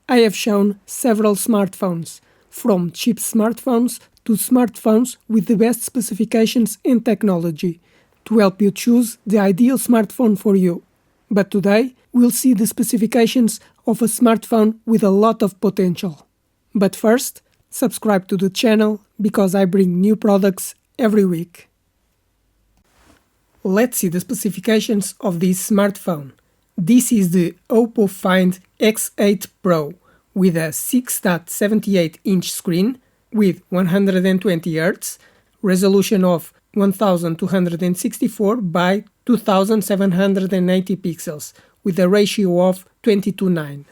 I have shown several smartphones, from cheap smartphones to smartphones with the best specifications and technology, to help you choose the ideal smartphone for you. But today, we'll see the specifications of a smartphone with a lot of potential. But first, subscribe to the channel because I bring new products every week. Let's see the specifications of this smartphone. This is the Oppo Find X8 Pro with a 6.78-inch screen with 120 Hz, resolution of 1264 by 2780 pixels with a ratio of 20:9.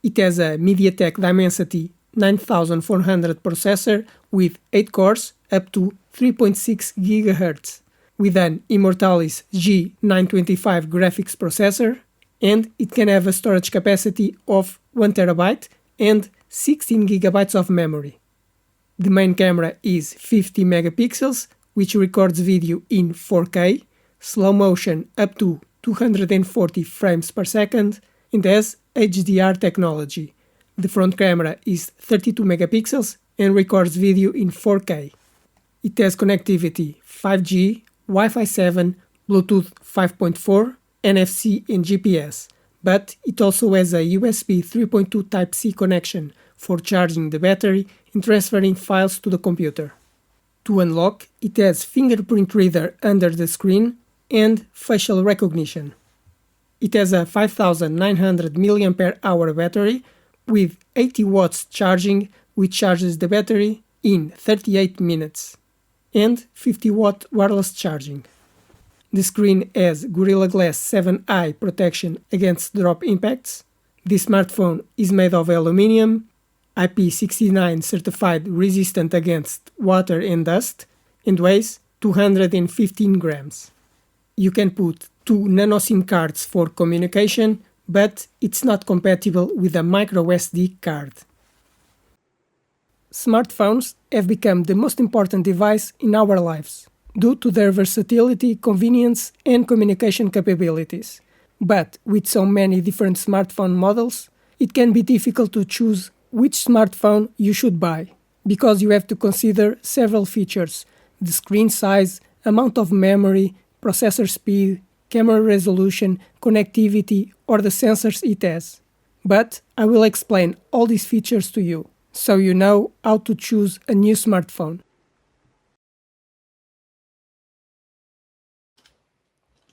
It has a MediaTek Dimensity 9400 processor with 8 cores up to 3.6 GHz, with an Immortalis G925 graphics processor, and it can have a storage capacity of 1 TB and 16 GB of memory. The main camera is 50 megapixels, which records video in 4K, slow motion up to 240 frames per second, and has HDR technology. The front camera is 32 megapixels and records video in 4K. It has connectivity 5G, Wi-Fi 7, Bluetooth 5.4, NFC and GPS, but it also has a USB 3.2 Type-C connection for charging the battery and transferring files to the computer. To unlock, it has fingerprint reader under the screen and facial recognition. It has a 5900 mAh battery with 80 watts charging, which charges the battery in 38 minutes, and 50 watt wireless charging. The screen has Gorilla Glass 7i protection against drop impacts. This smartphone is made of aluminum, IP69 certified resistant against water and dust, and weighs 215 grams. You can put 2 nano SIM cards for communication, but it's not compatible with a micro SD card. Smartphones have become the most important device in our lives, due to their versatility, convenience, and communication capabilities. But with so many different smartphone models, it can be difficult to choose which smartphone you should buy, because you have to consider several features: the screen size, amount of memory, processor speed, camera resolution, connectivity, or the sensors it has. But I will explain all these features to you, so you know how to choose a new smartphone.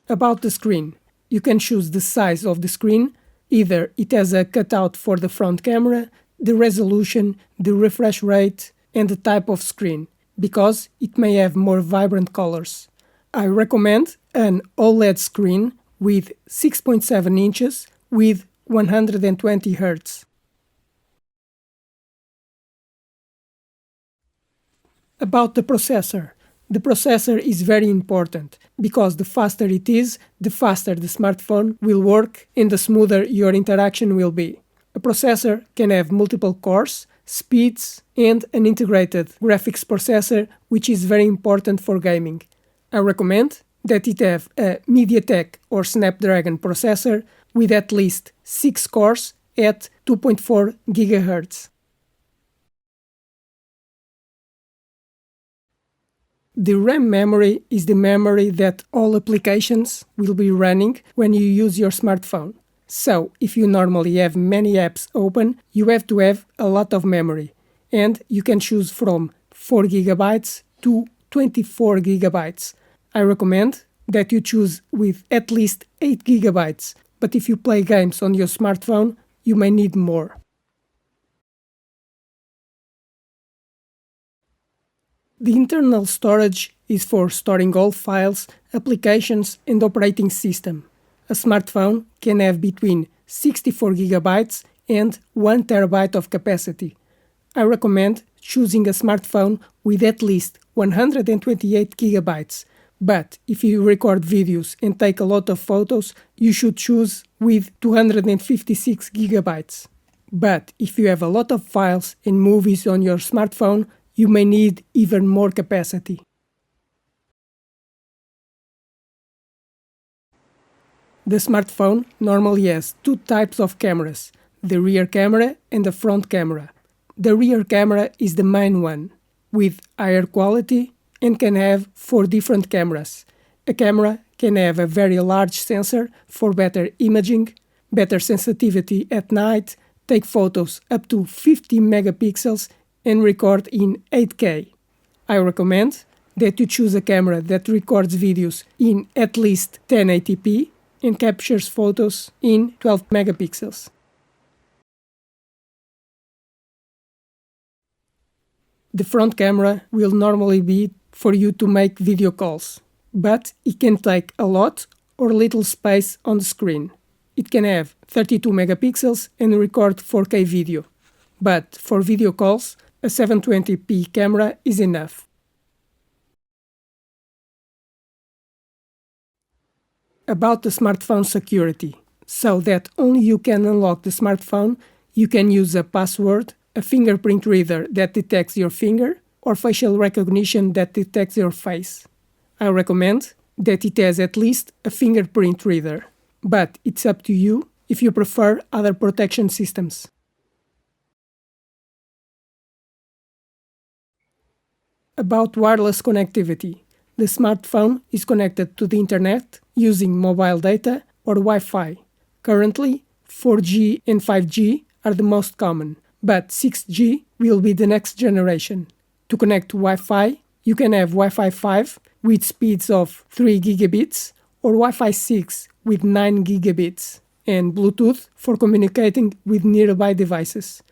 About the screen, you can choose the size of the screen. Either it has a cutout for the front camera, the resolution, the refresh rate, and the type of screen, because it may have more vibrant colors. I recommend an OLED screen with 6.7 inches with 120 Hz. About the processor. The processor is very important, because the faster it is, the faster the smartphone will work and the smoother your interaction will be. A processor can have multiple cores, speeds, and an integrated graphics processor, which is very important for gaming. I recommend that it have a MediaTek or Snapdragon processor with at least 6 cores at 2.4 GHz. The RAM memory is the memory that all applications will be running when you use your smartphone. So, if you normally have many apps open, you have to have a lot of memory, and you can choose from 4 GB to 24 GB. I recommend that you choose with at least 8 GB, but if you play games on your smartphone, you may need more. The internal storage is for storing all files, applications, and operating system. A smartphone can have between 64 GB and 1 TB of capacity. I recommend choosing a smartphone with at least 128 GB, but if you record videos and take a lot of photos, you should choose with 256 GB. But if you have a lot of files and movies on your smartphone, you may need even more capacity. The smartphone normally has two types of cameras, the rear camera and the front camera. The rear camera is the main one, with higher quality and can have 4 different cameras. A camera can have a very large sensor for better imaging, better sensitivity at night, take photos up to 50 megapixels and record in 8K. I recommend that you choose a camera that records videos in at least 1080p and captures photos in 12 megapixels. The front camera will normally be for you to make video calls, but it can take a lot or little space on the screen. It can have 32 megapixels and record 4K video, but for video calls, a 720p camera is enough. About the smartphone security, so that only you can unlock the smartphone, you can use a password, a fingerprint reader that detects your finger, or facial recognition that detects your face. I recommend that it has at least a fingerprint reader, but it's up to you if you prefer other protection systems. About wireless connectivity, the smartphone is connected to the internet using mobile data or Wi-Fi. Currently, 4G and 5G are the most common, but 6G will be the next generation. To connect to Wi-Fi, you can have Wifi7 with speeds of 3 gigabits or Wi-Fi 6 with 9 gigabits, and Bluetooth for communicating with nearby devices.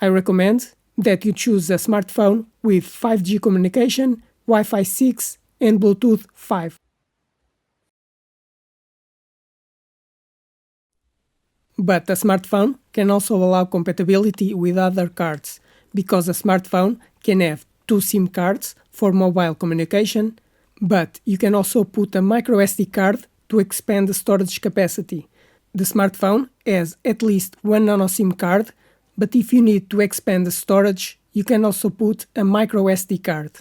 I recommend that you choose a smartphone with 5G communication, Wi-Fi 6 and Bluetooth 5. But a smartphone can also allow compatibility with other cards, because a smartphone can have 2 SIM cards for mobile communication, but you can also put a microSD card to expand the storage capacity. The smartphone has at least 1 nano SIM card, but if you need to expand the storage, you can also put a microSD card.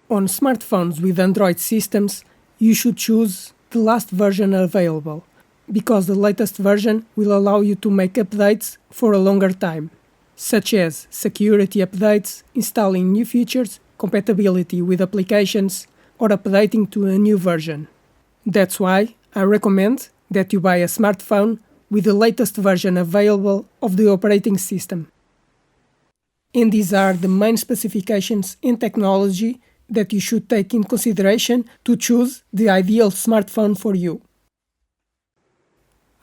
On smartphones with Android systems, you should choose the last version available, because the latest version will allow you to make updates for a longer time, such as security updates, installing new features, compatibility with applications, or updating to a new version. That's why I recommend that you buy a smartphone with the latest version available of the operating system. And these are the main specifications and technology that you should take in consideration to choose the ideal smartphone for you.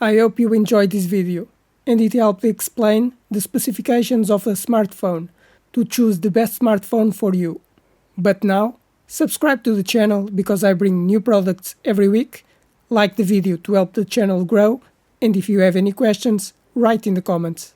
I hope you enjoyed this video, and it helped explain the specifications of a smartphone to choose the best smartphone for you. But now, subscribe to the channel because I bring new products every week, like the video to help the channel grow, and if you have any questions, write in the comments.